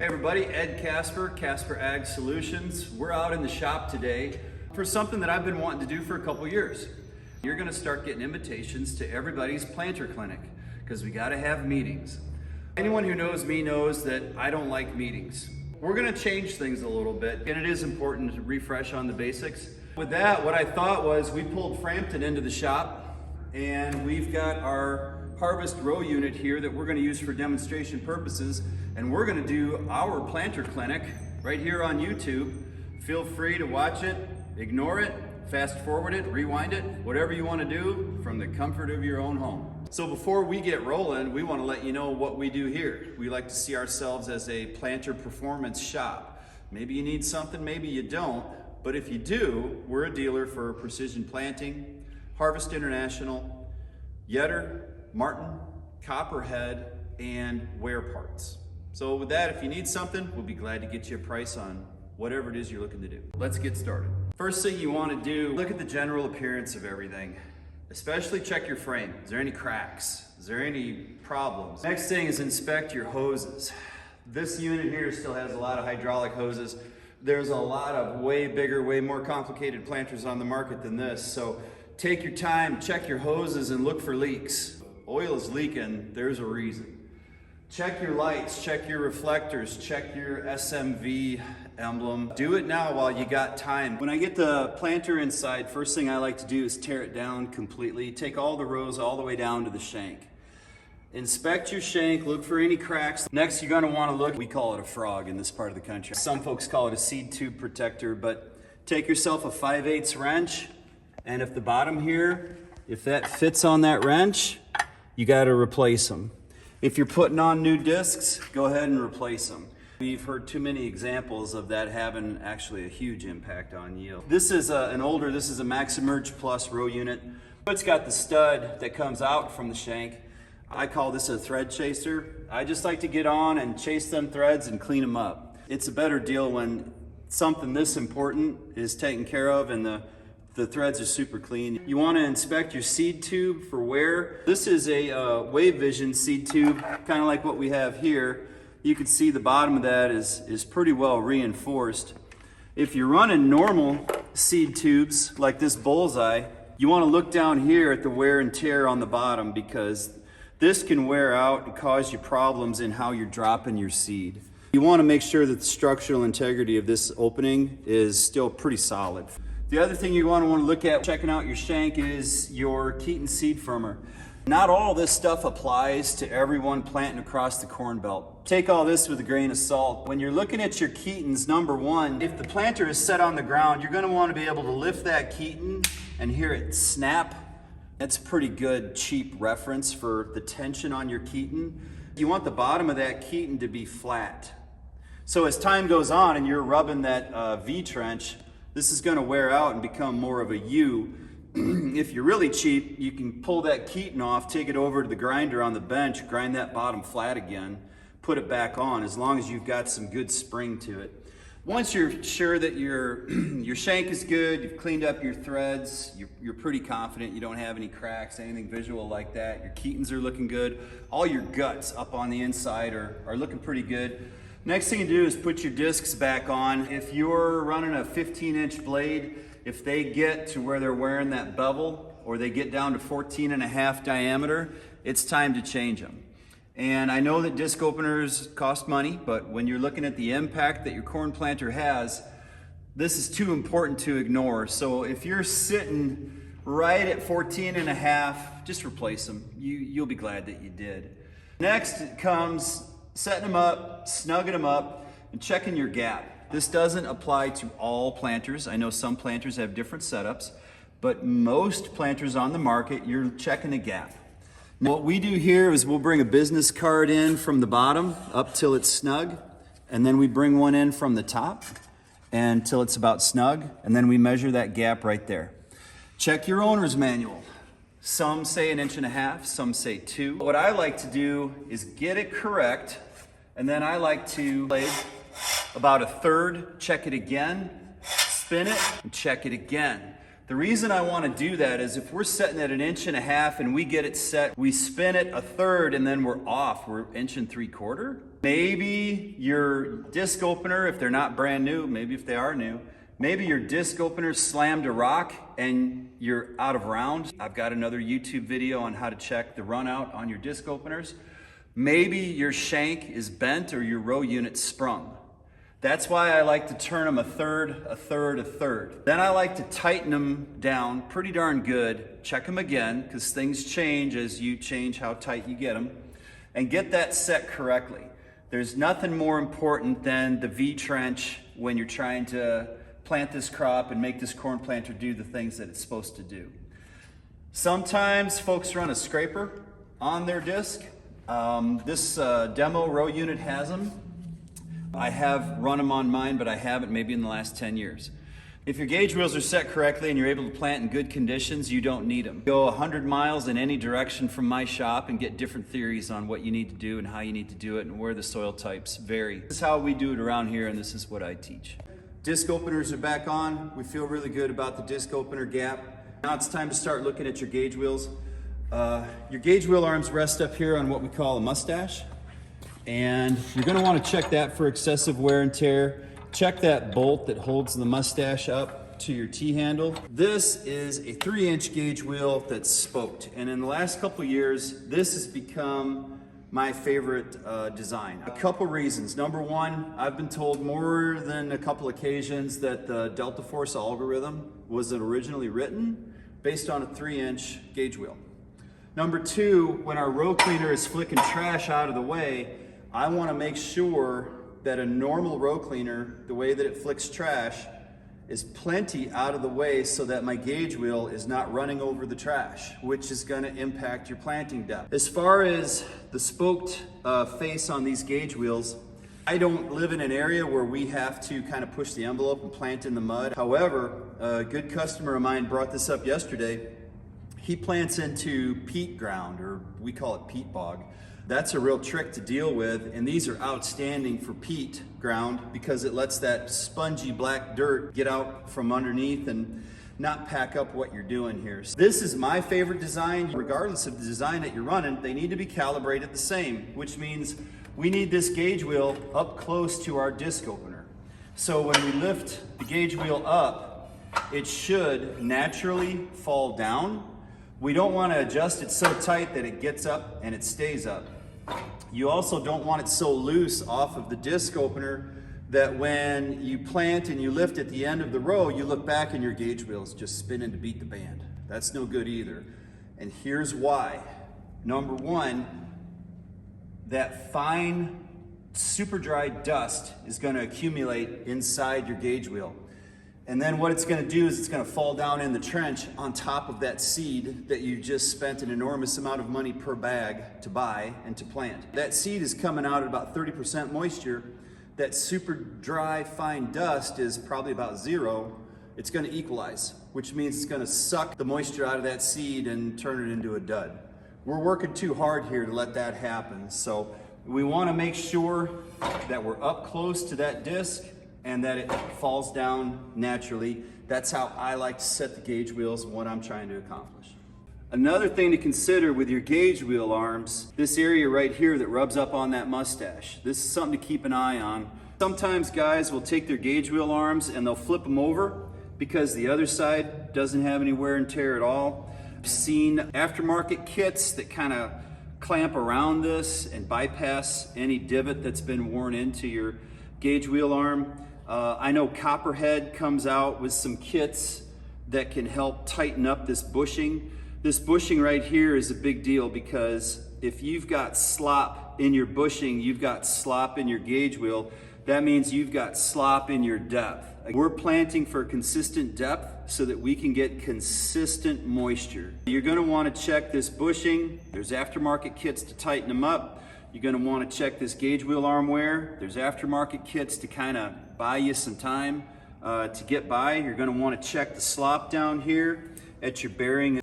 Hey everybody, Ed Casper Ag Solutions. We're out in the shop today for something that I've been wanting to do for a couple years. You're gonna start getting invitations to everybody's planter clinic because we gotta have meetings. Anyone who knows me knows that I don't like meetings. We're gonna change things a little bit, and it is important to refresh on the basics. With that, what I thought was we pulled Frampton into the shop, and we've got our harvest row unit here that we're gonna use for demonstration purposes, and we're gonna do our planter clinic right here on YouTube. Feel free to watch it, ignore it, fast forward it, rewind it, whatever you wanna do from the comfort of your own home. So before we get rolling, we wanna let you know what we do here. We like to see ourselves as a planter performance shop. Maybe you need something, maybe you don't, but if you do, we're a dealer for Precision Planting, Harvest International, Yetter, Martin, Copperhead, and wear parts. So with that, if you need something, we'll be glad to get you a price on whatever it is you're looking to do. Let's get started. First thing you want to do, look at the general appearance of everything. Especially check your frame. Is there any cracks? Is there any problems? Next thing is inspect your hoses. This unit here still has a lot of hydraulic hoses. There's a lot of way bigger, way more complicated planters on the market than this. So take your time, check your hoses and look for leaks. Oil is leaking, there's a reason. Check your lights, check your reflectors, check your SMV emblem. Do it now while you got time. When I get the planter inside, first thing I like to do is tear it down completely. Take all the rows all the way down to the shank. Inspect your shank, look for any cracks. Next, you're gonna wanna look, we call it a frog in this part of the country. Some folks call it a seed tube protector, but take yourself a 5/8 wrench, and if the bottom here, if that fits on that wrench, you gotta replace them. If you're putting on new discs, go ahead and replace them. We've heard too many examples of that having actually a huge impact on yield. This is this is a MaxEmerge Plus row unit. It's got the stud that comes out from the shank. I call this a thread chaser. I just like to get on and chase them threads and clean them up. It's a better deal when something this important is taken care of and the threads are super clean. You want to inspect your seed tube for wear. This is a Wave Vision seed tube, kind of like what we have here. You can see the bottom of that is pretty well reinforced. If you're running normal seed tubes like this Bullseye, you want to look down here at the wear and tear on the bottom because this can wear out and cause you problems in how you're dropping your seed. You want to make sure that the structural integrity of this opening is still pretty solid. The other thing you want to look at checking out your shank is your Keaton seed firmer. Not all this stuff applies to everyone planting across the corn belt. Take all this with a grain of salt. When you're looking at your Keatons, number one, if the planter is set on the ground, you're going to want to be able to lift that Keaton and hear it snap. That's a pretty good, cheap reference for the tension on your Keaton. You want the bottom of that Keaton to be flat. So as time goes on and you're rubbing that V-trench, this is going to wear out and become more of a U. If you're really cheap, you can pull that Keaton off, take it over to the grinder on the bench, grind that bottom flat again, put it back on, as long as you've got some good spring to it. Once you're sure that your shank is good, you've cleaned up your threads, you're pretty confident you don't have any cracks, anything visual like that, your Keatons are looking good, all your guts up on the inside are looking pretty good. Next thing you do is put your discs back on. If you're running a 15-inch blade, if they get to where they're wearing that bevel or they get down to 14.5 diameter, it's time to change them. And I know that disc openers cost money, but when you're looking at the impact that your corn planter has, this is too important to ignore. So if you're sitting right at 14.5, just replace them. You'll be glad that you did. Next comes setting them up, snugging them up, and checking your gap. This doesn't apply to all planters. I know some planters have different setups, but most planters on the market, you're checking the gap. Now, what we do here is we'll bring a business card in from the bottom up till it's snug, and then we bring one in from the top until it's about snug, and then we measure that gap right there. Check your owner's manual. Some say 1.5 inches, some say 2. What I like to do is get it correct, and then I like to lay about 1/3, check it again, spin it, and check it again. The reason I want to do that is if we're setting at 1.5 inches and we get it set, we spin it 1/3 and then we're off, we're 1.75 inches. Maybe your disc opener, if they're not brand new, maybe if they are new, maybe your disc opener slammed a rock and you're out of round. I've got another YouTube video on how to check the run out on your disc openers. Maybe your shank is bent or your row unit sprung. That's why I like to turn them 1/3, 1/3, 1/3. Then I like to tighten them down pretty darn good, check them again, because things change as you change how tight you get them, and get that set correctly. There's nothing more important than the V-trench when you're trying to plant this crop and make this corn planter do the things that it's supposed to do. Sometimes folks run a scraper on their disc. This demo row unit has them. I have run them on mine, but I haven't maybe in the last 10 years. If your gauge wheels are set correctly and you're able to plant in good conditions, you don't need them. Go 100 miles in any direction from my shop and get different theories on what you need to do and how you need to do it and where the soil types vary. This is how we do it around here, and this is what I teach. Disc openers are back on. We feel really good about the disc opener gap. Now it's time to start looking at your gauge wheels. Your gauge wheel arms rest up here on what we call a mustache. And you're going to want to check that for excessive wear and tear. Check that bolt that holds the mustache up to your T-handle. This is a 3-inch gauge wheel that's spoked. And in the last couple years, this has become my favorite design. A couple reasons. Number one, I've been told more than a couple occasions that the Downforce algorithm was originally written based on a 3-inch gauge wheel. Number two, when our row cleaner is flicking trash out of the way, I want to make sure that a normal row cleaner, the way that it flicks trash, is plenty out of the way so that my gauge wheel is not running over the trash, which is going to impact your planting depth. As far as the spoked face on these gauge wheels, I don't live in an area where we have to kind of push the envelope and plant in the mud. However, a good customer of mine brought this up yesterday. He plants into peat ground, or we call it peat bog. That's a real trick to deal with, and these are outstanding for peat ground because it lets that spongy black dirt get out from underneath and not pack up what you're doing here. So this is my favorite design. Regardless of the design that you're running, they need to be calibrated the same, which means we need this gauge wheel up close to our disc opener. So when we lift the gauge wheel up, it should naturally fall down. We don't want to adjust it so tight that it gets up and it stays up. You also don't want it so loose off of the disc opener that when you plant and you lift at the end of the row, you look back and your gauge wheel is just spinning to beat the band. That's no good either. And here's why. Number one, that fine, super dry dust is going to accumulate inside your gauge wheel. And then what it's going to do is it's going to fall down in the trench on top of that seed that you just spent an enormous amount of money per bag to buy and to plant. That seed is coming out at about 30% moisture. That super dry, fine dust is probably about 0. It's going to equalize, which means it's going to suck the moisture out of that seed and turn it into a dud. We're working too hard here to let that happen. So we want to make sure that we're up close to that disc and that it falls down naturally. That's how I like to set the gauge wheels and what I'm trying to accomplish. Another thing to consider with your gauge wheel arms, this area right here that rubs up on that mustache. This is something to keep an eye on. Sometimes guys will take their gauge wheel arms and they'll flip them over because the other side doesn't have any wear and tear at all. I've seen aftermarket kits that kind of clamp around this and bypass any divot that's been worn into your gauge wheel arm. I know Copperhead comes out with some kits that can help tighten up this bushing. This bushing right here is a big deal because if you've got slop in your bushing, you've got slop in your gauge wheel, that means you've got slop in your depth. We're planting for consistent depth so that we can get consistent moisture. You're going to want to check this bushing. There's aftermarket kits to tighten them up. You're going to want to check this gauge wheel arm wear. There's aftermarket kits to kind of buy you some time to get by. You're going to want to check the slop down here at your bearing.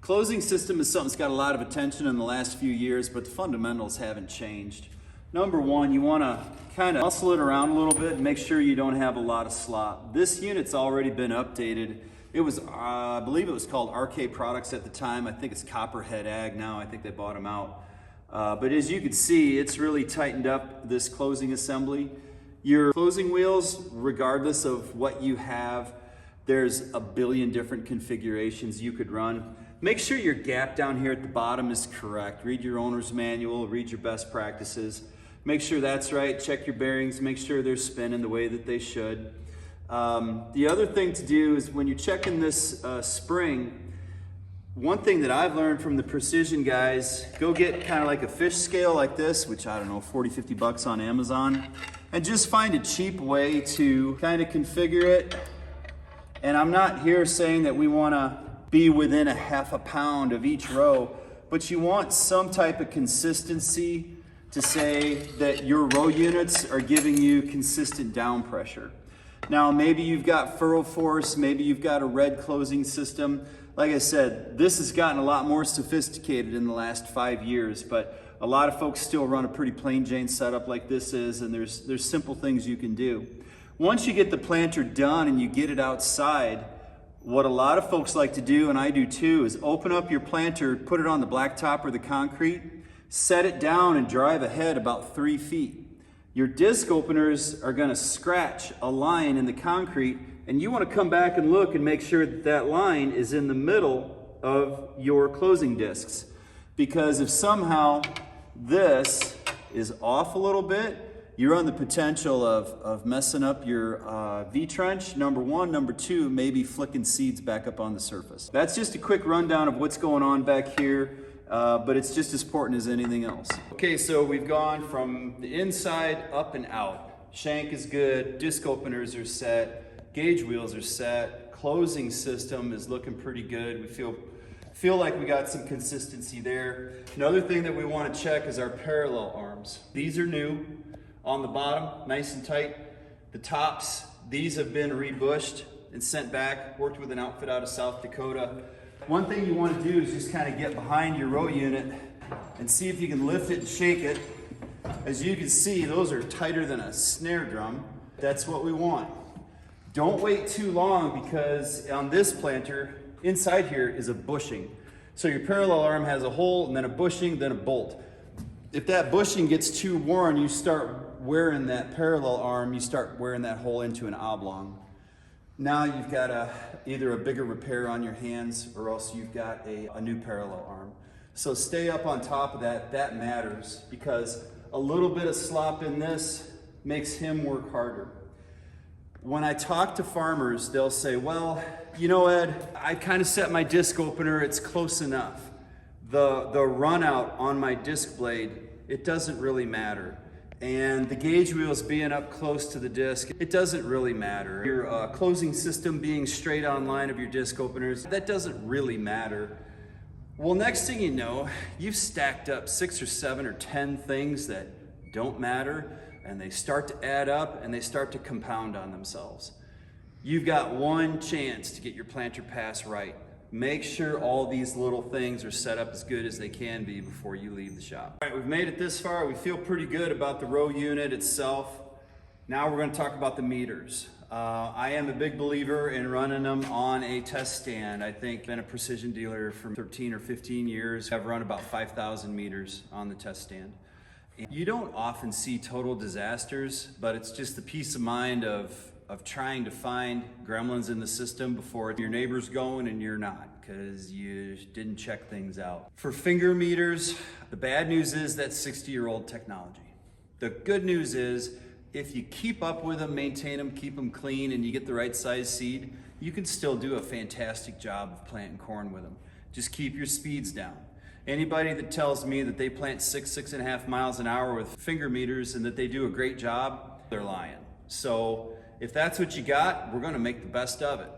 Closing system is something that's got a lot of attention in the last few years, but the fundamentals haven't changed. Number one, you want to kind of muscle it around a little bit and make sure you don't have a lot of slop. This unit's already been updated. It was, I believe it was called RK Products at the time. I think it's Copperhead Ag now. I think they bought them out. But as you can see, it's really tightened up this closing assembly. Your closing wheels, regardless of what you have, there's a billion different configurations you could run. Make sure your gap down here at the bottom is correct. Read your owner's manual, read your best practices. Make sure that's right, check your bearings, make sure they're spinning the way that they should. The other thing to do is when you're checking this spring, one thing that I've learned from the precision guys, go get kind of like a fish scale like this, which I don't know, 40, 50 bucks on Amazon, and just find a cheap way to kind of configure it. And I'm not here saying that we want to be within a half a pound of each row, but you want some type of consistency to say that your row units are giving you consistent down pressure. Now, maybe you've got furrow force, maybe you've got a red closing system. Like I said, this has gotten a lot more sophisticated in the last 5 years, but a lot of folks still run a pretty plain Jane setup like this is, and there's simple things you can do. Once you get the planter done and you get it outside, what a lot of folks like to do, and I do too, is open up your planter, put it on the blacktop or the concrete, set it down and drive ahead about 3 feet. Your disc openers are gonna scratch a line in the concrete, and you wanna come back and look and make sure that that line is in the middle of your closing discs. Because if somehow this is off a little bit, you run the potential of messing up your V-trench, number one. Number two, maybe flicking seeds back up on the surface. That's just a quick rundown of what's going on back here, but it's just as important as anything else. Okay, so we've gone from the inside up and out. Shank is good, disc openers are set, gauge wheels are set, closing system is looking pretty good. We feel like we got some consistency there. Another thing that we want to check is our parallel arms. These are new. On the bottom, nice and tight. The tops, these have been rebushed and sent back, worked with an outfit out of South Dakota. One thing you want to do is just kind of get behind your row unit and see if you can lift it and shake it. As you can see, those are tighter than a snare drum. That's what we want. Don't wait too long, because on this planter, inside here is a bushing. So your parallel arm has a hole and then a bushing, then a bolt. If that bushing gets too worn, you start wearing that parallel arm, you start wearing that hole into an oblong. Now you've got either a bigger repair on your hands, or else you've got a new parallel arm. So stay up on top of that. That matters, because a little bit of slop in this makes him work harder. When I talk to farmers, they'll say, well, you know, Ed, I kind of set my disc opener, it's close enough. The run out on my disc blade, it doesn't really matter. And the gauge wheels being up close to the disc, it doesn't really matter. Your closing system being straight on line of your disc openers, that doesn't really matter. Well, next thing you know, you've stacked up 6 or 7 or 10 things that don't matter, and they start to add up and they start to compound on themselves. You've got one chance to get your planter pass right. Make sure all these little things are set up as good as they can be before you leave the shop. All right, we've made it this far. We feel pretty good about the row unit itself. Now we're going to talk about the meters. I am a big believer in running them on a test stand. I think I've been a precision dealer for 13 or 15 years. I've run about 5,000 meters on the test stand. You don't often see total disasters, but it's just the peace of mind of trying to find gremlins in the system before your neighbor's going and you're not, because you didn't check things out. For finger meters, the bad news is that's 60-year-old technology. The good news is if you keep up with them, maintain them, keep them clean, and you get the right size seed, you can still do a fantastic job of planting corn with them. Just keep your speeds down. Anybody that tells me that they plant 6.5 miles an hour with finger meters and that they do a great job, they're lying. So if that's what you got, we're gonna make the best of it.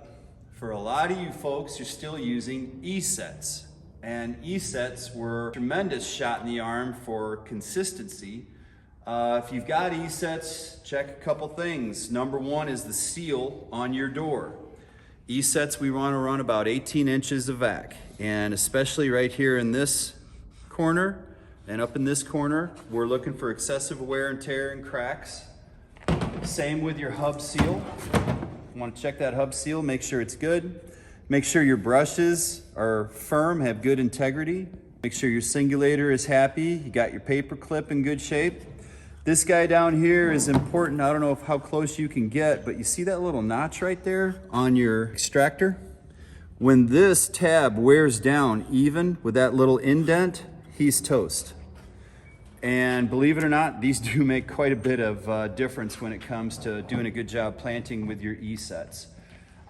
For a lot of you folks, you're still using E-sets. And E-sets were a tremendous shot in the arm for consistency. If you've got E-sets, check a couple things. Number one is the seal on your door. E-sets, we wanna run about 18 inches of vac. And especially right here in this corner and up in this corner, we're looking for excessive wear and tear and cracks. Same with your hub seal. You want to check that hub seal, make sure it's good. Make sure your brushes are firm, have good integrity. Make sure your singulator is happy. You got your paper clip in good shape. This guy down here is important. I don't know how close you can get, but you see that little notch right there on your extractor? When this tab wears down even with that little indent, he's toast. And believe it or not, these do make quite a bit of difference when it comes to doing a good job planting with your E-sets.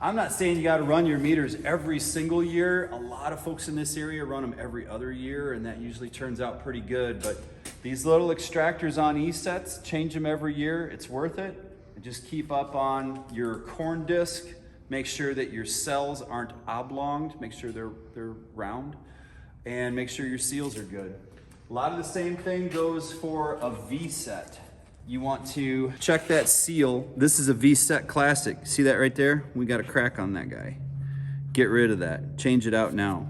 I'm not saying you gotta run your meters every single year. A lot of folks in this area run them every other year, and that usually turns out pretty good. But these little extractors on E-sets, change them every year, it's worth it. And just keep up on your corn disc. Make sure that your cells aren't oblonged, make sure they're round, and make sure your seals are good. A lot of the same thing goes for a V-set. You want to check that seal. This is a V-set Classic. See that right there? We got a crack on that guy. Get rid of that. Change it out now.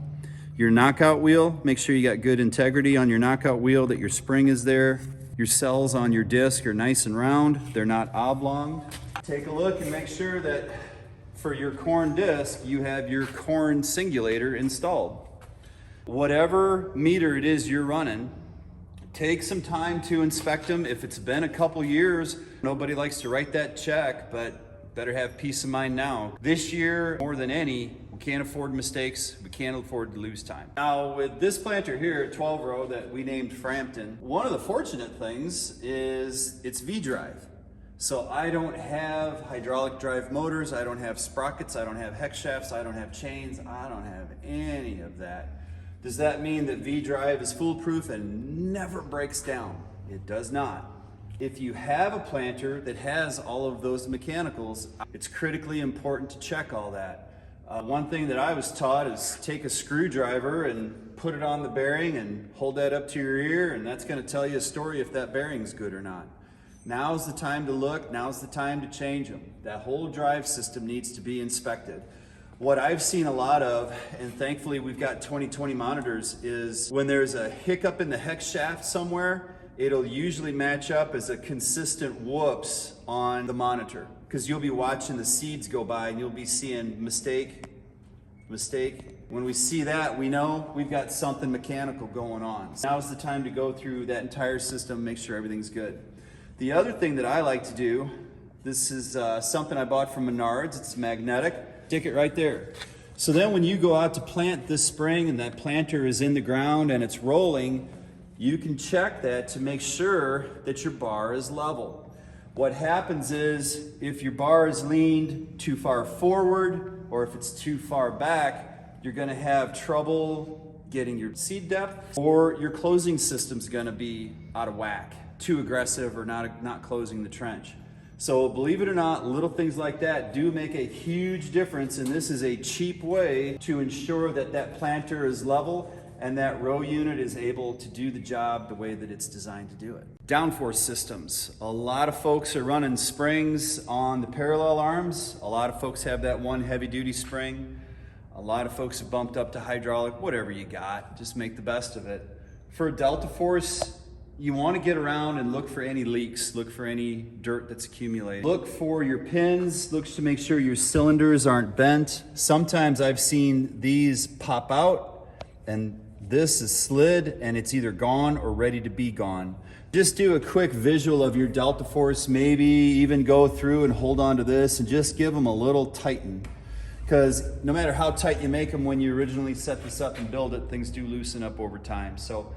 Your knockout wheel, make sure you got good integrity on your knockout wheel, that your spring is there. Your cells on your disc are nice and round. They're not oblong. Take a look and make sure that for your corn disc, you have your corn singulator installed. Whatever meter it is you're running, take some time to inspect them. If it's been a couple years, nobody likes to write that check, but better have peace of mind now. This year, more than any, we can't afford mistakes. We can't afford to lose time. Now, with this planter here, 12 row that we named Frampton, one of the fortunate things is it's V-drive. So I don't have hydraulic drive motors, I don't have sprockets, I don't have hex shafts, I don't have chains, I don't have any of that. Does that mean that V-drive is foolproof and never breaks down? It does not. If you have a planter that has all of those mechanicals, it's critically important to check all that. One thing that I was taught is take a screwdriver and put it on the bearing and hold that up to your ear, and that's going to tell you a story if that bearing's good or not. Now's the time to look, now's the time to change them. That whole drive system needs to be inspected. What I've seen a lot of, and thankfully we've got 20/20 monitors, is when there's a hiccup in the hex shaft somewhere, it'll usually match up as a consistent whoops on the monitor. Because you'll be watching the seeds go by and you'll be seeing mistake, mistake. When we see that, we know we've got something mechanical going on. Now's the time to go through that entire system, make sure everything's good. The other thing that I like to do, this is something I bought from Menards, it's magnetic. Stick it right there. So then when you go out to plant this spring and that planter is in the ground and it's rolling, you can check that to make sure that your bar is level. What happens is if your bar is leaned too far forward or if it's too far back, you're gonna have trouble getting your seed depth, or your closing system's gonna be out of whack, too aggressive or not closing the trench. So believe it or not, little things like that do make a huge difference, and this is a cheap way to ensure that that planter is level and that row unit is able to do the job the way that it's designed to do it. Downforce systems. A lot of folks are running springs on the parallel arms. A lot of folks have that one heavy duty spring. A lot of folks have bumped up to hydraulic, whatever you got, just make the best of it. For Downforce, you want to get around and look for any leaks, look for any dirt that's accumulated. Look for your pins, look to make sure your cylinders aren't bent. Sometimes I've seen these pop out and this is slid and it's either gone or ready to be gone. Just do a quick visual of your Downforce, maybe even go through and hold on to this and just give them a little tighten. Because no matter how tight you make them when you originally set this up and build it, things do loosen up over time. So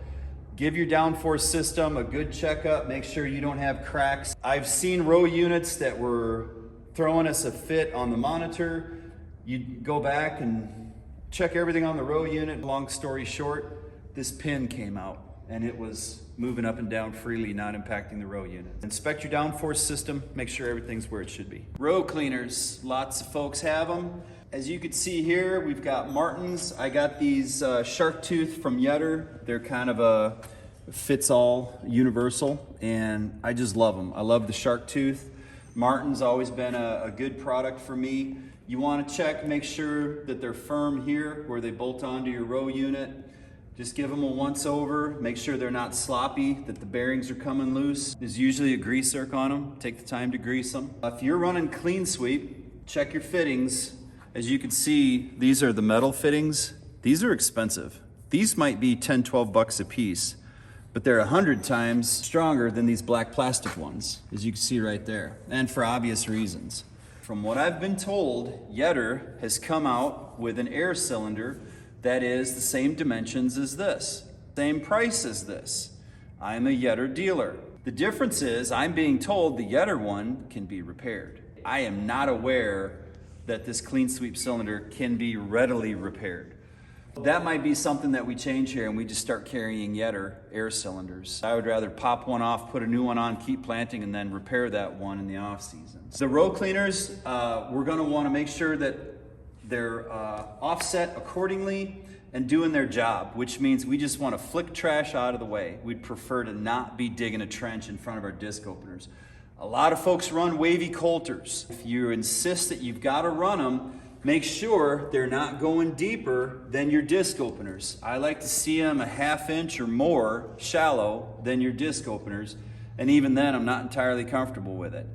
give your Downforce system a good checkup, make sure you don't have cracks. I've seen row units that were throwing us a fit on the monitor. You go back and check everything on the row unit. Long story short, this pin came out and it was moving up and down freely, not impacting the row unit. Inspect your Downforce system, make sure everything's where it should be. Row cleaners, lots of folks have them. As you can see here, we've got Martins. I got these shark tooth from Yetter. They're kind of a fits-all universal, and I just love them. I love the shark tooth. Martin's always been a good product for me. You want to check, make sure that they're firm here where they bolt onto your row unit. Just give them a once over, make sure they're not sloppy, that the bearings are coming loose. There's usually a grease zerk on them. Take the time to grease them. If you're running clean sweep, check your fittings. As you can see, these are the metal fittings. These are expensive. These might be 10, 12 bucks a piece, but they're 100 times stronger than these black plastic ones, as you can see right there, and for obvious reasons. From what I've been told, Yetter has come out with an air cylinder that is the same dimensions as this, same price as this. I'm a Yetter dealer. The difference is I'm being told the Yetter one can be repaired. I am not aware that this clean sweep cylinder can be readily repaired. That might be something that we change here and we just start carrying Yetter air cylinders. I would rather pop one off, put a new one on, keep planting, and then repair that one in the off season. The row cleaners, we're gonna wanna make sure that they're offset accordingly and doing their job, which means we just wanna flick trash out of the way. We'd prefer to not be digging a trench in front of our disc openers. A lot of folks run wavy coulters. If you insist that you've gotta run them, make sure they're not going deeper than your disc openers. I like to see them a ½ inch or more shallow than your disc openers, and even then I'm not entirely comfortable with it.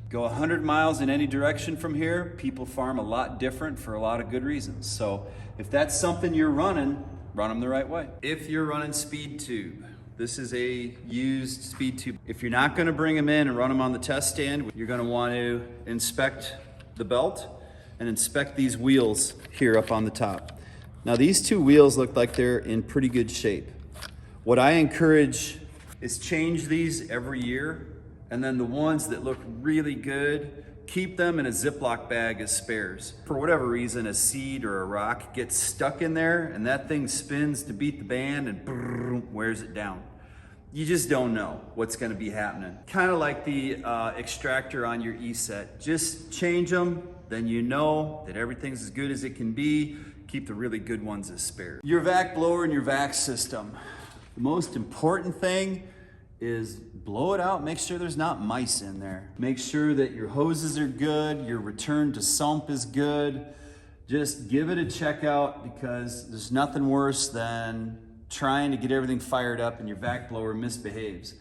Go 100 miles in any direction from here, people farm a lot different for a lot of good reasons. So if that's something you're running, run them the right way. If you're running speed tube, this is a used speed tube. If you're not gonna bring them in and run them on the test stand, you're gonna want to inspect the belt and inspect these wheels here up on the top. Now these two wheels look like they're in pretty good shape. What I encourage is change these every year, and then the ones that look really good, keep them in a Ziploc bag as spares. For whatever reason, a seed or a rock gets stuck in there and that thing spins to beat the band and brrr, wears it down. You just don't know what's gonna be happening. Kind of like the extractor on your E-set. Just change them, then you know that everything's as good as it can be. Keep the really good ones as spares. Your vac blower and your vac system. The most important thing is blow it out, make sure there's not mice in there. Make sure that your hoses are good, your return to sump is good. Just give it a check out, because there's nothing worse than trying to get everything fired up and your vac blower misbehaves.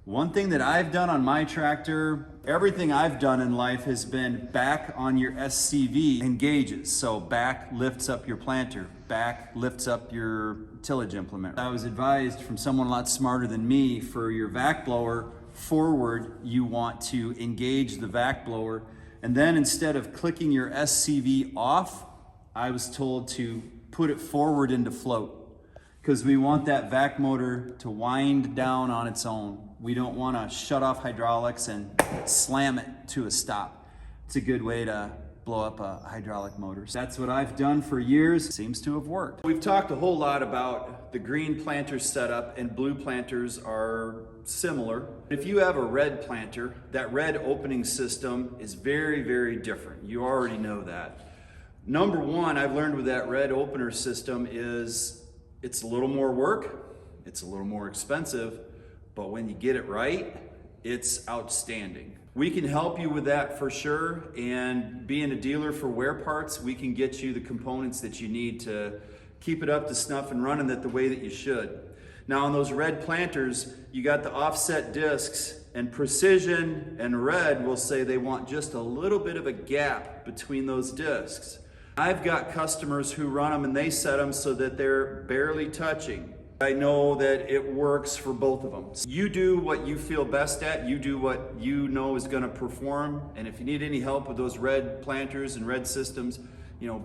One thing that I've done on my tractor, everything I've done in life has been back on your SCV engages. So back lifts up your planter, back lifts up your tillage implement. I was advised from someone a lot smarter than me, for your vac blower forward, you want to engage the vac blower. And then instead of clicking your SCV off, I was told to put it forward into float, because we want that vac motor to wind down on its own. We don't want to shut off hydraulics and slam it to a stop. It's a good way to blow up a hydraulic motor. That's what I've done for years. Seems to have worked. We've talked a whole lot about the green planter setup, and blue planters are similar. If you have a red planter, that red opening system is very, very different. You already know that. Number one, I've learned with that red opener system is it's a little more work, it's a little more expensive, but when you get it right, it's outstanding. We can help you with that for sure, and being a dealer for wear parts, we can get you the components that you need to keep it up to snuff and running it the way that you should. Now on those red planters, you got the offset discs, and Precision and Red will say they want just a little bit of a gap between those discs. I've got customers who run them and they set them so that they're barely touching. I know that it works for both of them. You do what you feel best at, you do what you know is gonna perform, and if you need any help with those red planters and red systems,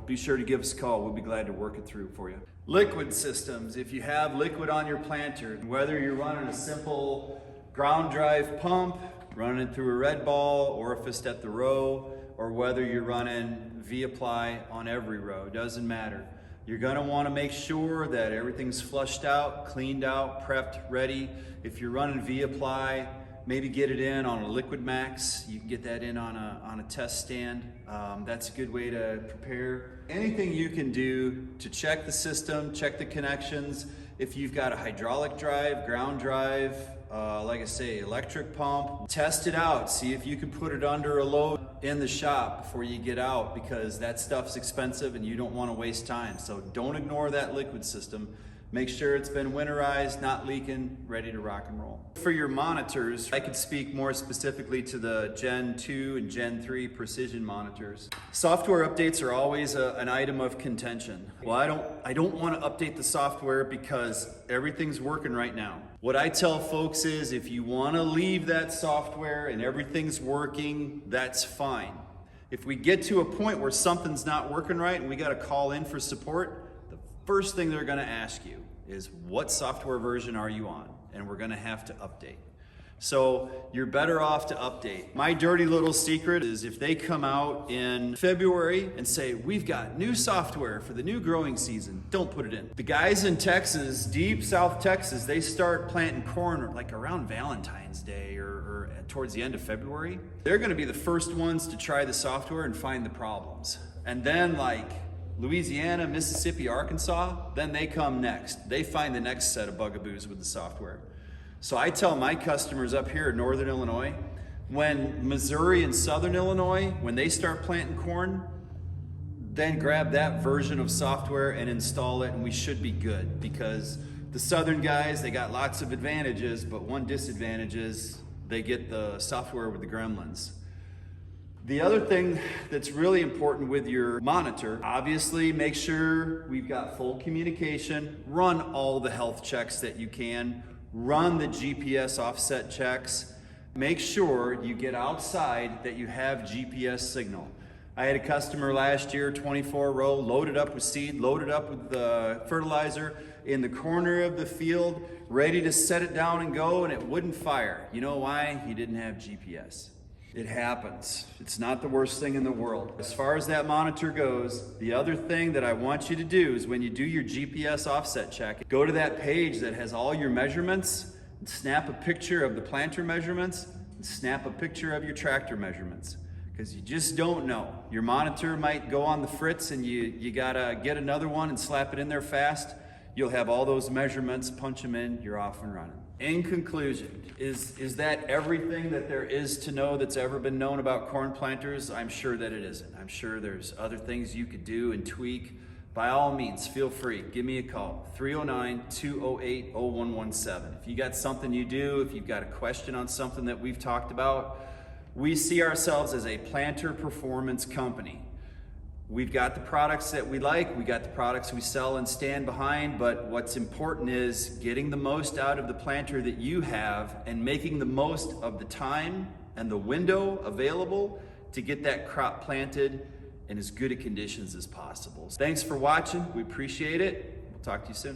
be sure to give us a call. We'll be glad to work it through for you. Liquid systems. If you have liquid on your planter, whether you're running a simple ground drive pump, running it through a red ball, orifice at the row, or whether you're running V-Apply on every row, doesn't matter. You're gonna wanna make sure that everything's flushed out, cleaned out, prepped, ready. If you're running V-Apply, maybe get it in on a Liquid Max. You can get that in on a test stand. That's a good way to prepare. Anything you can do to check the system, check the connections. If you've got a hydraulic drive, ground drive, like I say, electric pump, test it out. See if you can put it under a load in the shop before you get out, because that stuff's expensive and you don't want to waste time. So don't ignore that liquid system. Make sure it's been winterized, not leaking, ready to rock and roll. For your monitors, I could speak more specifically to the Gen 2 and Gen 3 precision monitors. Software updates are always an item of contention. Well, I don't want to update the software because everything's working right now. What I tell folks is if you want to leave that software and everything's working, that's fine. If we get to a point where something's not working right and we got to call in for support, first thing they're going to ask you is what software version are you on, and we're going to have to update. So you're better off to update. My dirty little secret is if they come out in February and say, we've got new software for the new growing season, don't put it in. The guys in Texas, deep South Texas, they start planting corn like around Valentine's Day or towards the end of February. They're going to be the first ones to try the software and find the problems. And then like Louisiana, Mississippi, Arkansas, then they come next. They find the next set of bugaboos with the software. So I tell my customers up here in Northern Illinois, when Missouri and Southern Illinois, when they start planting corn, then grab that version of software and install it, and we should be good, because the Southern guys, they got lots of advantages, but one disadvantage is they get the software with the gremlins. The other thing that's really important with your monitor, obviously make sure we've got full communication, run all the health checks that you can, run the GPS offset checks, make sure you get outside that you have GPS signal. I had a customer last year, 24 row, loaded up with seed, loaded up with fertilizer in the corner of the field, ready to set it down and go, and it wouldn't fire. You know why? He didn't have GPS. It happens. It's not the worst thing in the world. As far as that monitor goes, the other thing that I want you to do is when you do your GPS offset check, go to that page that has all your measurements, and snap a picture of the planter measurements, and snap a picture of your tractor measurements. Because you just don't know. Your monitor might go on the fritz and you gotta get another one and slap it in there fast. You'll have all those measurements, punch them in, you're off and running. In conclusion, is that everything that there is to know that's ever been known about corn planters? I'm sure that it isn't. I'm sure there's other things you could do and tweak. By all means, feel free. Give me a call, 309-208-0117. If you got something you do, if you've got a question on something that we've talked about, we see ourselves as a planter performance company. We've got the products that we like, we got the products we sell and stand behind, but what's important is getting the most out of the planter that you have and making the most of the time and the window available to get that crop planted in as good a conditions as possible. Thanks for watching, we appreciate it. We'll talk to you soon.